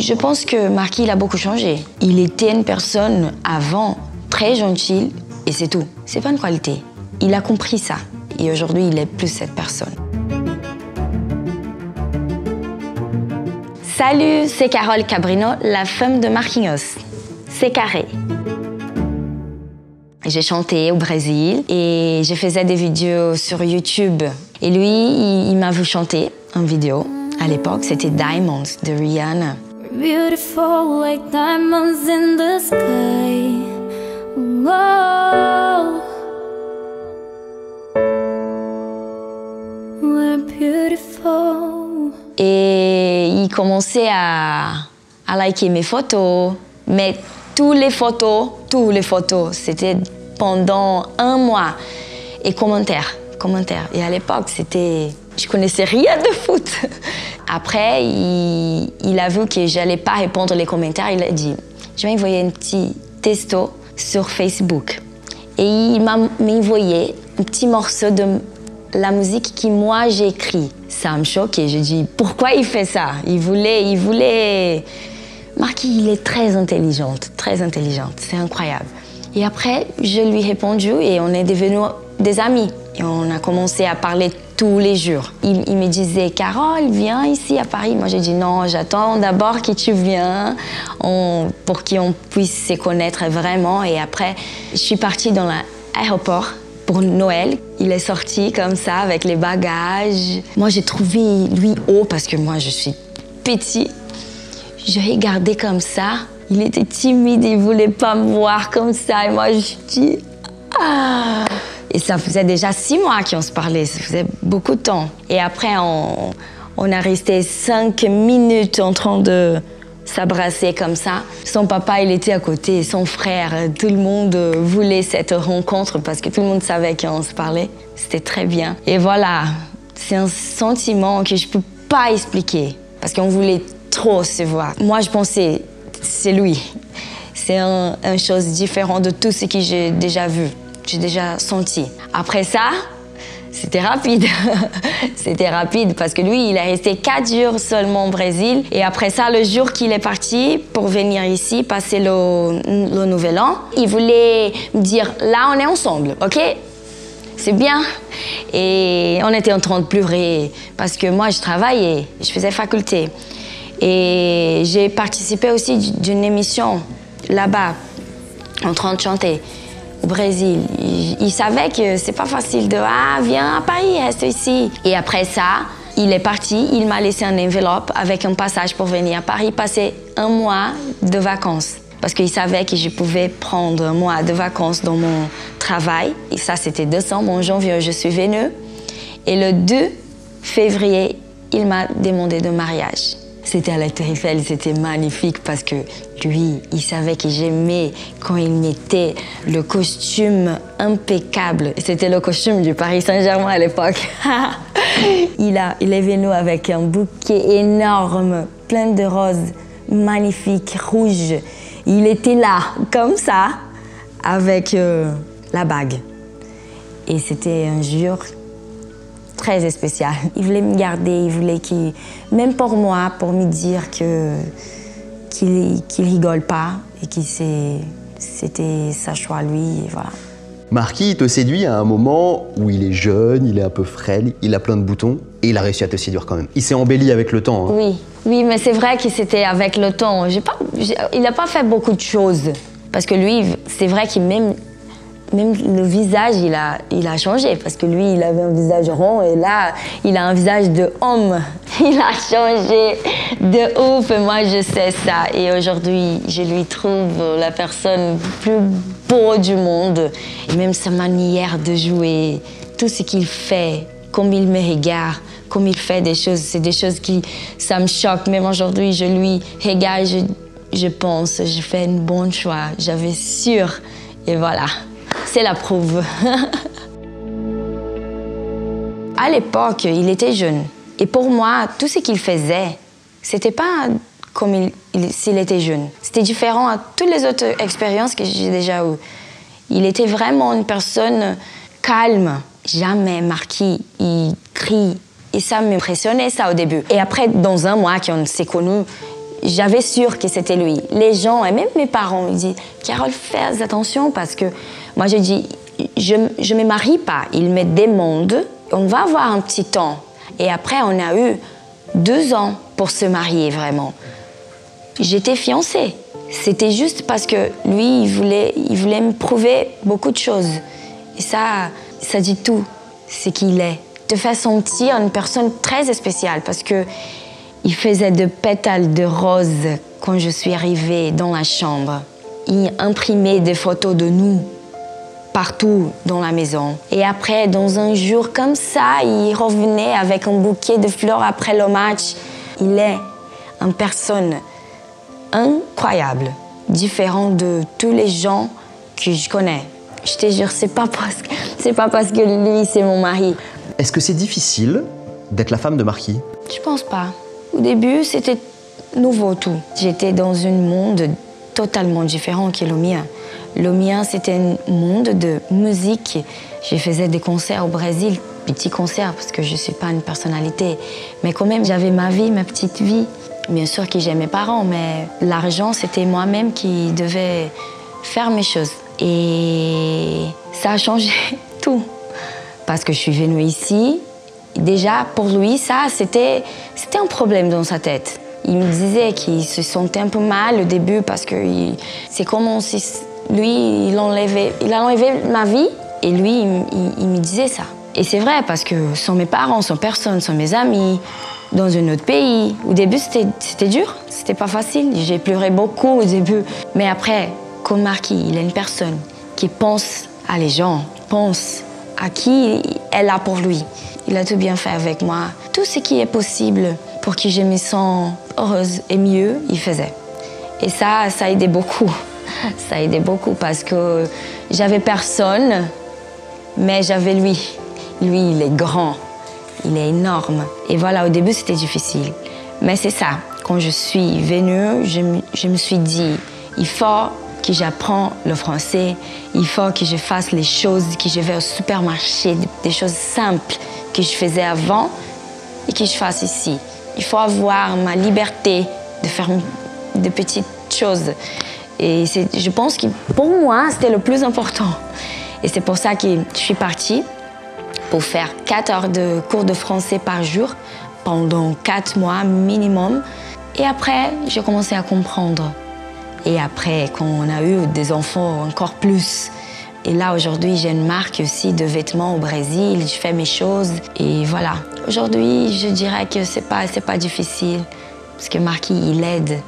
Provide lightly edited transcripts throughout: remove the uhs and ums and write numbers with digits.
Je pense que Marquis, il a beaucoup changé. Il était une personne avant très gentille et c'est tout. C'est pas une qualité. Il a compris ça et aujourd'hui, il est plus cette personne. Salut, c'est Carole Cabrino, la femme de Marquinhos. C'est carré. J'ai chanté au Brésil et je faisais des vidéos sur YouTube. Et lui, il m'a vu chanter en vidéo. À l'époque, c'était Diamonds de Rihanna. Beautiful like diamonds in the sky. Whoa. We're beautiful. Et il commençait à liker mes photos. Mais toutes les photos, c'était pendant un mois. Et commentaires. Et à l'époque, je connaissais rien de foot. Après, il a vu que j'allais pas répondre les commentaires. Il a dit, je vais envoyer un petit texto sur Facebook. Et il m'a envoyé un petit morceau de la musique que moi j'ai écrit. Ça me choquait. J'ai dit, pourquoi il fait ça? Il voulait... Marquis, il est très intelligente. C'est incroyable. Et après, je lui ai répondu et on est devenus des amis. Et on a commencé à parler tous les jours. Il me disait, Carole, viens ici à Paris. Moi, j'ai dit, non, j'attends d'abord que tu viennes pour qu'on puisse se connaître vraiment. Et après, je suis partie dans l'aéroport pour Noël. Il est sorti comme ça avec les bagages. Moi, j'ai trouvé lui haut parce que moi, je suis petite. Je regardais comme ça. Il était timide, il ne voulait pas me voir comme ça. Et moi, je dis, ah! Et ça faisait déjà 6 mois qu'on se parlait, ça faisait beaucoup de temps. Et après, on a resté 5 minutes en train de s'embrasser comme ça. Son papa, il était à côté, son frère, tout le monde voulait cette rencontre parce que tout le monde savait qu'on se parlait. C'était très bien. Et voilà, c'est un sentiment que je ne peux pas expliquer parce qu'on voulait trop se voir. Moi, je pensais, c'est lui. C'est une chose différente de tout ce que j'ai déjà vu. J'ai déjà senti. Après ça, c'était rapide. C'était rapide parce que lui, il est resté 4 jours seulement au Brésil. Et après ça, le jour qu'il est parti pour venir ici, passer le Nouvel An, il voulait me dire, là, on est ensemble, OK? C'est bien. Et on était en train de pleurer parce que moi, je travaillais, je faisais faculté. Et j'ai participé aussi d'une émission là-bas, en train de chanter. Au Brésil. Il savait que c'est pas facile de « Ah, viens à Paris, reste ici ». Et après ça, il est parti, il m'a laissé une enveloppe avec un passage pour venir à Paris, passer 1 mois de vacances. Parce qu'il savait que je pouvais prendre 1 mois de vacances dans mon travail. Et ça, c'était décembre. En janvier, je suis venue. Et le 2 février, il m'a demandé de mariage. C'était à la Tour Eiffel, c'était magnifique parce que lui, il savait que j'aimais quand il mettait le costume impeccable. C'était le costume du Paris Saint-Germain à l'époque. Il est venu avec un bouquet énorme, plein de roses magnifiques, rouges. Il était là, comme ça, avec la bague. Et c'était un jour très spécial. Il voulait me garder, il voulait qu'il, même pour moi, pour me dire qu'il rigole pas et que c'était sa choix lui, et voilà. Marquis, il te séduit à un moment où il est jeune, il est un peu frêle, il a plein de boutons et il a réussi à te séduire quand même. Il s'est embelli avec le temps. Hein. Oui, mais c'est vrai que c'était avec le temps. Il n'a pas fait beaucoup de choses parce que lui, c'est vrai qu'il même le visage, il a changé parce que lui, il avait un visage rond et là, il a un visage de homme. Il a changé de ouf et moi, je sais ça. Et aujourd'hui, je lui trouve la personne plus beau du monde. Et même sa manière de jouer, tout ce qu'il fait, comme il me regarde, comme il fait des choses, c'est des choses qui, ça me choque. Même aujourd'hui, je lui regarde, je pense, je fais un bon choix. J'avais sûr et voilà. C'est la prouve. À l'époque, il était jeune. Et pour moi, tout ce qu'il faisait, c'était pas comme s'il était jeune. C'était différent à toutes les autres expériences que j'ai déjà eues. Il était vraiment une personne calme. Jamais Marquis, il crie. Et ça m'impressionnait, ça, au début. Et après, dans 1 mois qu'on s'est connus, j'avais sûr que c'était lui. Les gens, et même mes parents, ils disent « Carole, fais attention parce que… » Moi, je dis « Je ne me marie pas. Il me demande, on va avoir un petit temps. » Et après, on a eu 2 ans pour se marier, vraiment. J'étais fiancée. C'était juste parce que lui, il voulait me prouver beaucoup de choses. Et ça dit tout, ce qu'il est. Te fait sentir une personne très spéciale parce que il faisait des pétales de rose quand je suis arrivée dans la chambre. Il imprimait des photos de nous partout dans la maison. Et après, dans un jour comme ça, il revenait avec un bouquet de fleurs après le match. Il est une personne incroyable, différent de tous les gens que je connais. Je te jure, c'est pas parce que lui, c'est mon mari. Est-ce que c'est difficile d'être la femme de Marquis? Je pense pas. Au début, c'était nouveau tout. J'étais dans un monde totalement différent que le mien. Le mien, c'était un monde de musique. Je faisais des concerts au Brésil, petits concerts, parce que je ne suis pas une personnalité. Mais quand même, j'avais ma vie, ma petite vie. Bien sûr que j'ai mes parents, mais l'argent, c'était moi-même qui devais faire mes choses. Et ça a changé tout. Parce que je suis venue ici. Déjà, pour lui, ça, c'était un problème dans sa tête. Il me disait qu'il se sentait un peu mal au début parce que c'est comme si lui, il a enlevé ma vie et lui, il me disait ça. Et c'est vrai parce que sans mes parents, sans personne, sans mes amis, dans un autre pays, au début, c'était dur, c'était pas facile. J'ai pleuré beaucoup au début. Mais après, comme Marquis, il est une personne qui pense à les gens, pense à qui elle a pour lui. Il a tout bien fait avec moi. Tout ce qui est possible pour que je me sente heureuse et mieux, il faisait. Et ça a aidé beaucoup. Ça a aidé beaucoup parce que j'avais personne, mais j'avais lui. Lui, il est grand, il est énorme. Et voilà, au début, c'était difficile. Mais c'est ça. Quand je suis venue, je me suis dit, il faut que j'apprenne le français, il faut que je fasse les choses, que je vais au supermarché, des choses simples que je faisais avant et que je fasse ici. Il faut avoir ma liberté de faire de petites choses. Et je pense que pour moi, c'était le plus important. Et c'est pour ça que je suis partie pour faire 4 heures de cours de français par jour pendant 4 mois minimum. Et après, j'ai commencé à comprendre. Et après, quand on a eu des enfants, encore plus. Et là, aujourd'hui, j'ai une marque aussi de vêtements au Brésil. Je fais mes choses. Et voilà. Aujourd'hui, je dirais que c'est pas difficile. Parce que Marquis, il aide,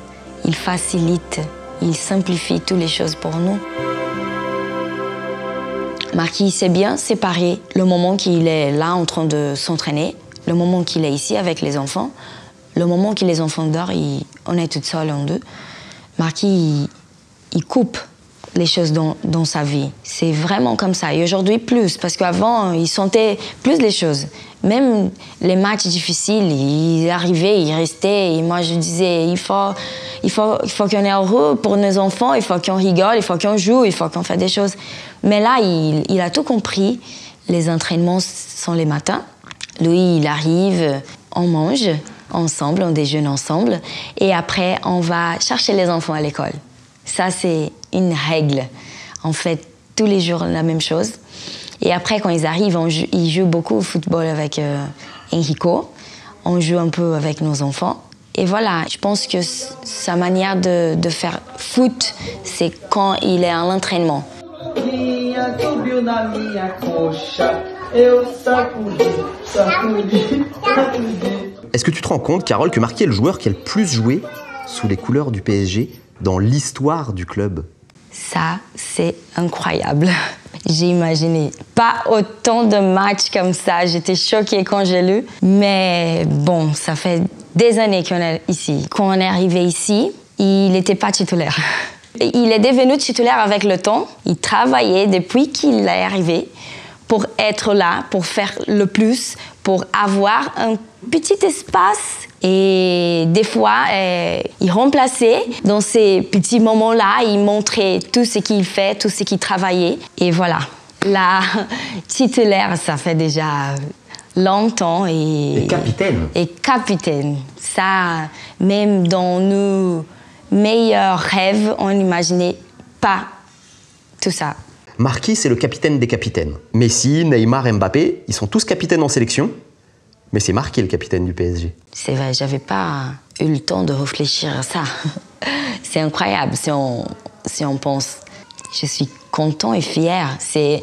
il facilite, il simplifie toutes les choses pour nous. Marquis sait bien séparer le moment qu'il est là en train de s'entraîner, le moment qu'il est ici avec les enfants, le moment que les enfants dorment, on est toutes seules en deux. Marquis, il coupe les choses dans sa vie. C'est vraiment comme ça. Et aujourd'hui, plus. Parce qu'avant, il sentait plus les choses. Même les matchs difficiles, il arrivait, il restait. Et moi, je disais, il faut qu'on est heureux pour nos enfants, il faut qu'on rigole, il faut qu'on joue, il faut qu'on fasse des choses. Mais là, il a tout compris. Les entraînements sont les matins. Lui, il arrive, on mange ensemble, on déjeune ensemble. Et après, on va chercher les enfants à l'école. Ça, c'est une règle. On fait tous les jours la même chose. Et après, quand ils arrivent, ils jouent beaucoup au football avec Enrico. On joue un peu avec nos enfants. Et voilà, je pense que sa manière de faire foot, c'est quand il est à l'entraînement. Est-ce que tu te rends compte, Carole, que Marquis est le joueur qui a le plus joué sous les couleurs du PSG dans l'histoire du club? Ça, c'est incroyable. J'ai imaginé pas autant de matchs comme ça. J'étais choquée quand j'ai lu. Mais bon, ça fait des années qu'on est ici. Quand on est arrivé ici, il n'était pas titulaire. Il est devenu titulaire avec le temps. Il travaillait depuis qu'il est arrivé pour être là, pour faire le plus, pour avoir un petit espace. Et des fois, il remplaçait dans ces petits moments-là. Il montrait tout ce qu'il fait, tout ce qu'il travaillait. Et voilà. La titulaire, ça fait déjà longtemps. Et capitaine. Et capitaine. Ça, même dans nos meilleurs rêves, on n'imaginait pas tout ça. Marquis, c'est le capitaine des capitaines. Messi, Neymar, Mbappé, ils sont tous capitaines en sélection. Mais c'est Marc qui est le capitaine du PSG. C'est vrai, j'avais pas eu le temps de réfléchir à ça. C'est incroyable si on pense. Je suis content et fière. C'est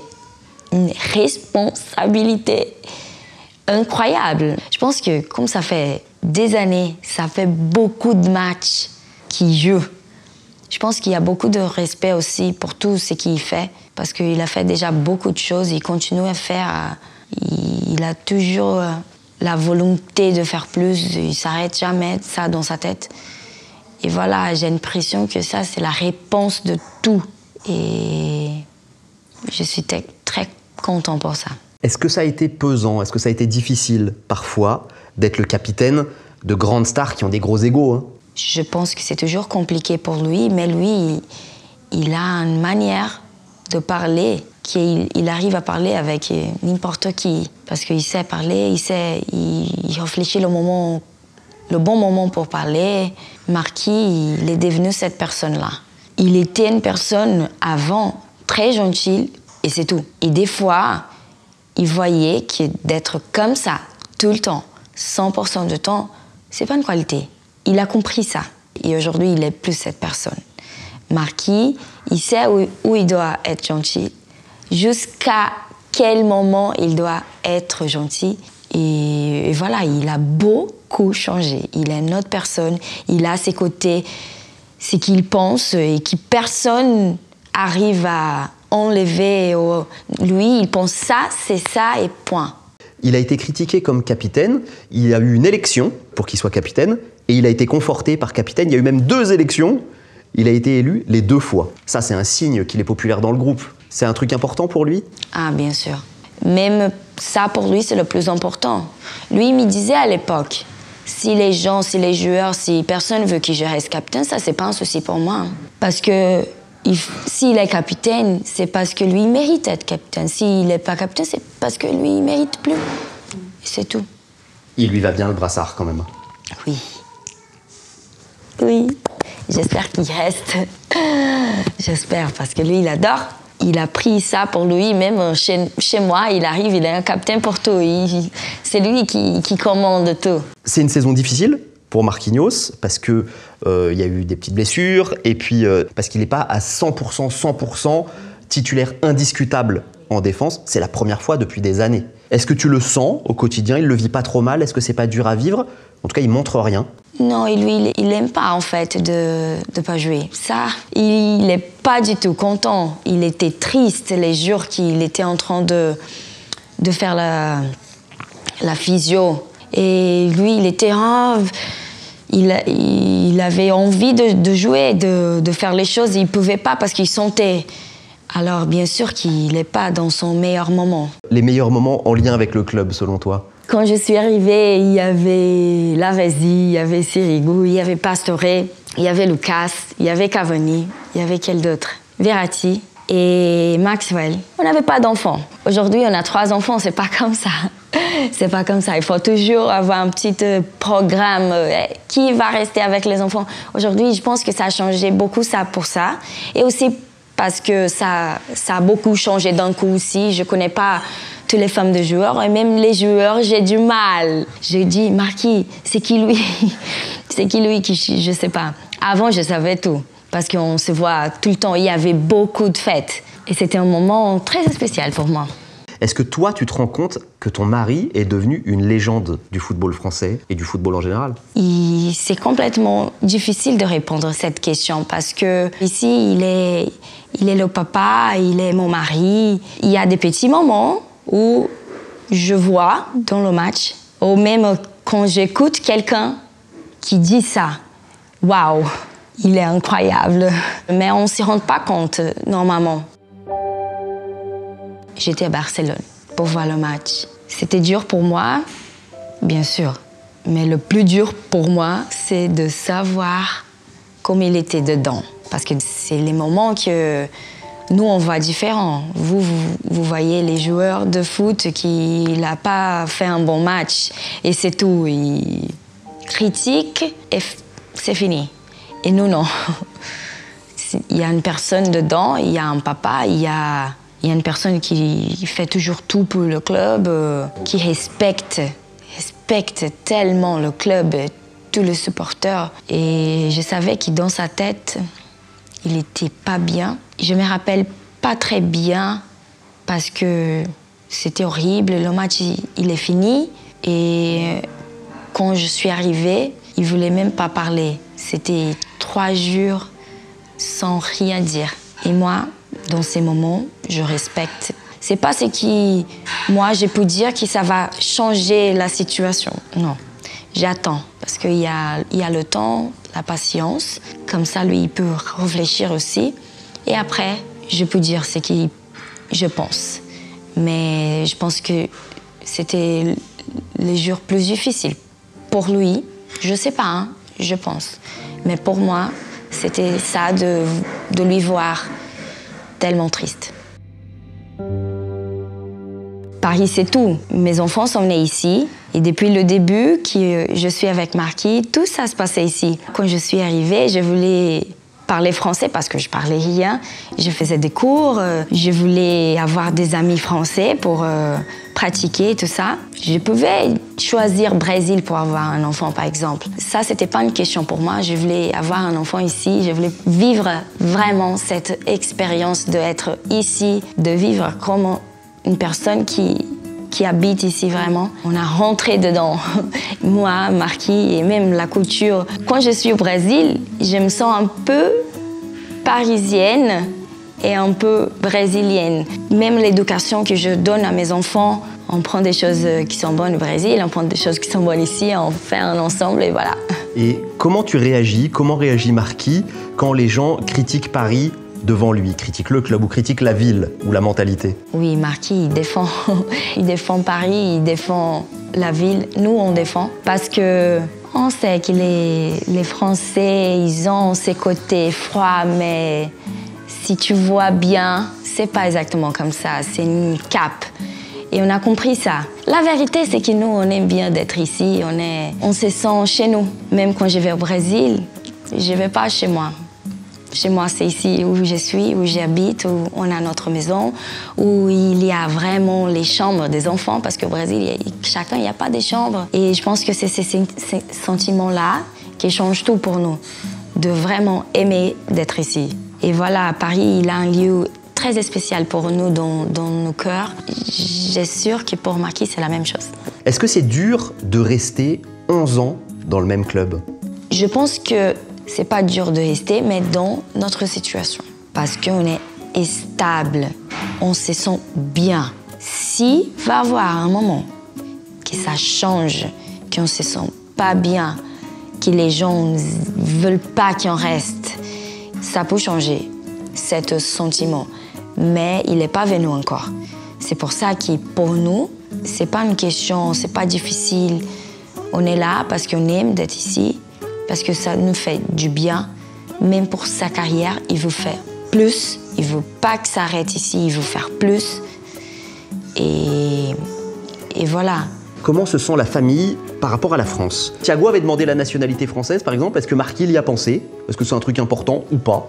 une responsabilité incroyable. Je pense que comme ça fait des années, ça fait beaucoup de matchs qu'il joue. Je pense qu'il y a beaucoup de respect aussi pour tout ce qu'il fait. Parce qu'il a fait déjà beaucoup de choses, il continue à faire. Il a toujours la volonté de faire plus, il ne s'arrête jamais de ça dans sa tête. Et voilà, j'ai l'impression que ça, c'est la réponse de tout. Et je suis très content pour ça. Est-ce que ça a été pesant, est-ce que ça a été difficile parfois d'être le capitaine de grandes stars qui ont des gros égos, hein? Je pense que c'est toujours compliqué pour lui, mais lui, il a une manière de parler, qu'il arrive à parler avec n'importe qui. Parce qu'il sait parler, il réfléchit le bon moment pour parler. Marquis, il est devenu cette personne-là. Il était une personne avant très gentille et c'est tout. Et des fois, il voyait que d'être comme ça tout le temps, 100% du temps, c'est pas une qualité. Il a compris ça. Et aujourd'hui, il est plus cette personne. Marquis, il sait où il doit être gentil, jusqu'à quel moment il doit être gentil. Et voilà, il a beaucoup changé. Il est une autre personne. Il a à ses côtés ce qu'il pense et que personne arrive à enlever. Lui, il pense ça, c'est ça et point. Il a été critiqué comme capitaine. Il y a eu une élection pour qu'il soit capitaine et il a été conforté par capitaine. Il y a eu même 2 élections. Il a été élu les 2 fois. Ça, c'est un signe qu'il est populaire dans le groupe. C'est un truc important pour lui? Ah, bien sûr. Même ça, pour lui, c'est le plus important. Lui, il me disait à l'époque, si les joueurs, si personne veut que je reste capitaine, ça, c'est pas un souci pour moi. Parce que s'il est capitaine, c'est parce que lui, il mérite d'être capitaine. S'il n'est pas capitaine, c'est parce que lui, il mérite plus. C'est tout. Il lui va bien le brassard, quand même. Oui. Oui. J'espère qu'il reste. J'espère, parce que lui, il adore. Il a pris ça pour lui, même chez moi, il arrive, il est un capitaine pour tout. C'est lui qui commande tout. C'est une saison difficile pour Marquinhos, parce qu'il y a eu des petites blessures, et puis parce qu'il n'est pas à 100% titulaire indiscutable en défense. C'est la première fois depuis des années. Est-ce que tu le sens au quotidien? Il ne le vit pas trop mal? Est-ce que c'est pas dur à vivre? En tout cas, il montre rien. Non, lui, il n'aime pas, en fait, de ne pas jouer. Ça, il n'est pas du tout content. Il était triste les jours qu'il était en train de faire la physio. Et lui, il était... il avait envie de jouer, de faire les choses. Il ne pouvait pas parce qu'il sentait... Alors, bien sûr qu'il n'est pas dans son meilleur moment. Les meilleurs moments en lien avec le club, selon toi? Quand je suis arrivée, il y avait Lavezzi, il y avait Sirigu, il y avait Pastore, il y avait Lucas, il y avait Cavani, il y avait quel d'autre? Verratti et Maxwell. On n'avait pas d'enfants. Aujourd'hui, on a 3 enfants, c'est pas comme ça. C'est pas comme ça. Il faut toujours avoir un petit programme. Qui va rester avec les enfants? Aujourd'hui, je pense que ça a changé beaucoup ça pour ça. Et aussi parce que ça a beaucoup changé d'un coup aussi. Je connais pas toutes les femmes de joueurs, et même les joueurs, j'ai du mal. Je dis, Marquis, c'est qui lui? C'est qui lui qui, je sais pas. Avant, je savais tout, parce qu'on se voit tout le temps. Il y avait beaucoup de fêtes. Et c'était un moment très spécial pour moi. Est-ce que toi, tu te rends compte que ton mari est devenu une légende du football français et du football en général? C'est complètement difficile de répondre à cette question, parce que ici, il est le papa, il est mon mari. Il y a des petits moments où je vois dans le match, ou même quand j'écoute quelqu'un qui dit ça, waouh, il est incroyable. Mais on ne s'y rend pas compte normalement. J'étais à Barcelone pour voir le match. C'était dur pour moi, bien sûr. Mais le plus dur pour moi, c'est de savoir comment il était dedans. Parce que c'est les moments que Nous, on voit différent. Vous voyez les joueurs de foot qui n'ont pas fait un bon match et c'est tout. Ils critiquent et c'est fini. Et nous, non. Il y a une personne dedans, il y a un papa, il y a une personne qui fait toujours tout pour le club, qui respecte tellement le club, tous les supporters. Et je savais que dans sa tête, il n'était pas bien. Je me rappelle pas très bien parce que c'était horrible. Le match, il est fini. Et quand je suis arrivée, il voulait même pas parler. C'était 3 jours sans rien dire. Et moi, dans ces moments, je respecte. C'est pas ce qui, moi, j'ai pu dire que ça va changer la situation. Non, j'attends parce qu'il y a le temps, la patience. Comme ça, lui, il peut réfléchir aussi. Et après, je peux dire ce que je pense. Mais je pense que c'était les jours plus difficiles. Pour lui, je sais pas, hein, je pense. Mais pour moi, c'était ça de lui voir tellement triste. Paris, c'est tout. Mes enfants sont nés ici. Et depuis le début que je suis avec Marquis, tout ça se passait ici. Quand je suis arrivée, je voulais parler français parce que je parlais rien. Je faisais des cours. Je voulais avoir des amis français pour pratiquer tout ça. Je pouvais choisir Brésil pour avoir un enfant, par exemple. Ça, c'était pas une question pour moi. Je voulais avoir un enfant ici. Je voulais vivre vraiment cette expérience d'être ici, de vivre comme une personne qui habite ici vraiment. On a rentré dedans, moi, Marquis et même la couture. Quand je suis au Brésil, je me sens un peu parisienne et un peu brésilienne. Même l'éducation que je donne à mes enfants, on prend des choses qui sont bonnes au Brésil, on prend des choses qui sont bonnes ici, on fait un ensemble et voilà. Et comment tu réagis, comment réagit Marquis quand les gens critiquent Paris devant lui, critique le club ou critique la ville ou la mentalité? Oui, Marquis, il défend Paris, il défend la ville. Nous, on défend parce que on sait que les Français, ils ont ces côtés froids, mais si tu vois bien, c'est pas exactement comme ça. C'est une cape. Et on a compris ça. La vérité, c'est que nous, on aime bien d'être ici. On se sent chez nous. Même quand je vais au Brésil, je vais pas chez moi. Chez moi, c'est ici où je suis, où j'habite, où on a notre maison, où il y a vraiment les chambres des enfants, parce qu'au Brésil, chacun, il n'y a pas de chambres. Et je pense que c'est ces sentiments-là qui changent tout pour nous, de vraiment aimer d'être ici. Et voilà, Paris, il a un lieu très spécial pour nous dans nos cœurs. J'ai sûr que pour Marquis, c'est la même chose. Est-ce que c'est dur de rester 11 ans dans le même club? Je pense que c'est pas dur de rester, mais dans notre situation. Parce qu'on est stable, on se sent bien. Si va y avoir un moment que ça change, qu'on se sent pas bien, que les gens ne veulent pas qu'on reste, ça peut changer, cet sentiment. Mais il n'est pas venu encore. C'est pour ça que pour nous, c'est pas une question, c'est pas difficile. On est là parce qu'on aime d'être ici, parce que ça nous fait du bien. Même pour sa carrière, il veut faire plus. Il veut pas que ça arrête ici, il veut faire plus. Et voilà. Comment se sent la famille par rapport à la France? Thiago avait demandé la nationalité française, par exemple. Est-ce que Marquis y a pensé? Est-ce que c'est un truc important ou pas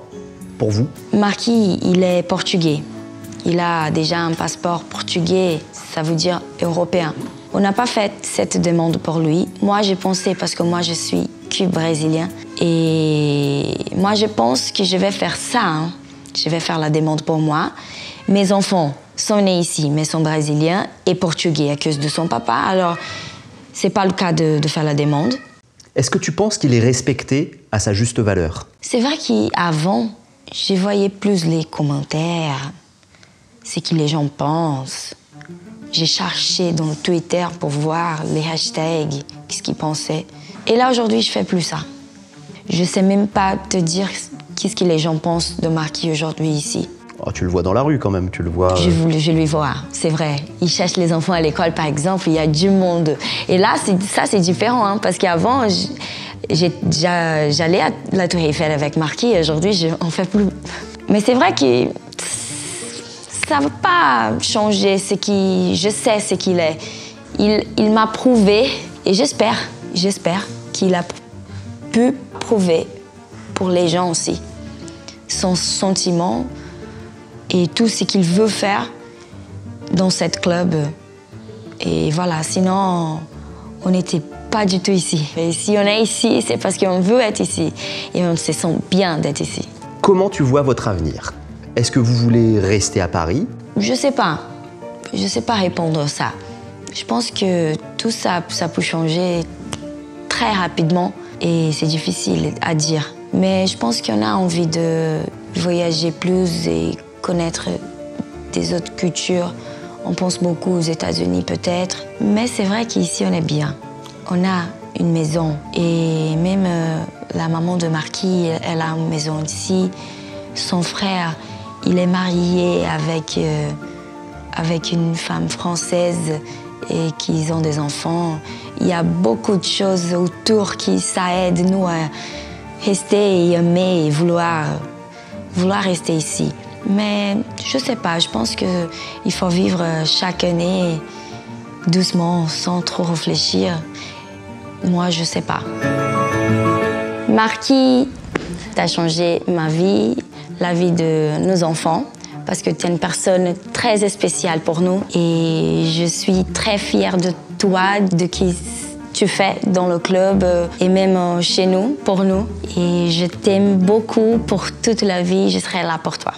pour vous? Marquis, il est portugais. Il a déjà un passeport portugais, ça veut dire européen. On n'a pas fait cette demande pour lui. Moi, j'ai pensé, parce que moi, je suis brésilien. Et moi, je pense que je vais faire ça. Hein. Je vais faire la demande pour moi. Mes enfants sont nés ici, mais sont brésiliens et portugais à cause de son papa. Alors, c'est pas le cas de faire la demande. Est-ce que tu penses qu'il est respecté à sa juste valeur? C'est vrai qu'avant, je voyais plus les commentaires, ce que les gens pensent. J'ai cherché dans Twitter pour voir les hashtags, ce qu'ils pensaient. Et là, aujourd'hui, je fais plus ça. Je sais même pas te dire qu'est-ce que les gens pensent de Marquis aujourd'hui ici. Oh, tu le vois dans la rue quand même, tu le vois... Je lui vois, c'est vrai. Il cherche les enfants à l'école, par exemple, il y a du monde. Et là, ça, c'est différent, hein, parce qu'avant, j'allais à la Tour Eiffel avec Marquis, et aujourd'hui, on fait plus. Mais c'est vrai que ça ne va pas changer ce qui... Je sais ce qu'il est. Il m'a prouvé, et j'espère qu'il a pu prouver pour les gens aussi son sentiment et tout ce qu'il veut faire dans cette club. Et voilà, sinon, on n'était pas du tout ici. Et si on est ici, c'est parce qu'on veut être ici et on se sent bien d'être ici. Comment tu vois votre avenir? Est-ce que vous voulez rester à Paris? Je sais pas. Je sais pas répondre à ça. Je pense que tout ça, ça peut changer très rapidement et c'est difficile à dire. Mais je pense qu'on a envie de voyager plus et connaître des autres cultures. On pense beaucoup aux États-Unis peut-être. Mais c'est vrai qu'ici, on est bien. On a une maison et même la maman de Marquis, elle a une maison ici. Son frère, il est marié avec une femme française et qu'ils ont des enfants. Il y a beaucoup de choses autour qui ça aide nous à rester et aimer et vouloir rester ici. Mais je sais pas, je pense qu'il faut vivre chaque année doucement, sans trop réfléchir. Moi, je sais pas. Marquis, t'as changé ma vie, la vie de nos enfants, parce que tu es une personne très spéciale pour nous. Et je suis très fière de toi, de qui tu fais dans le club et même chez nous, pour nous. Et je t'aime beaucoup pour toute la vie, je serai là pour toi.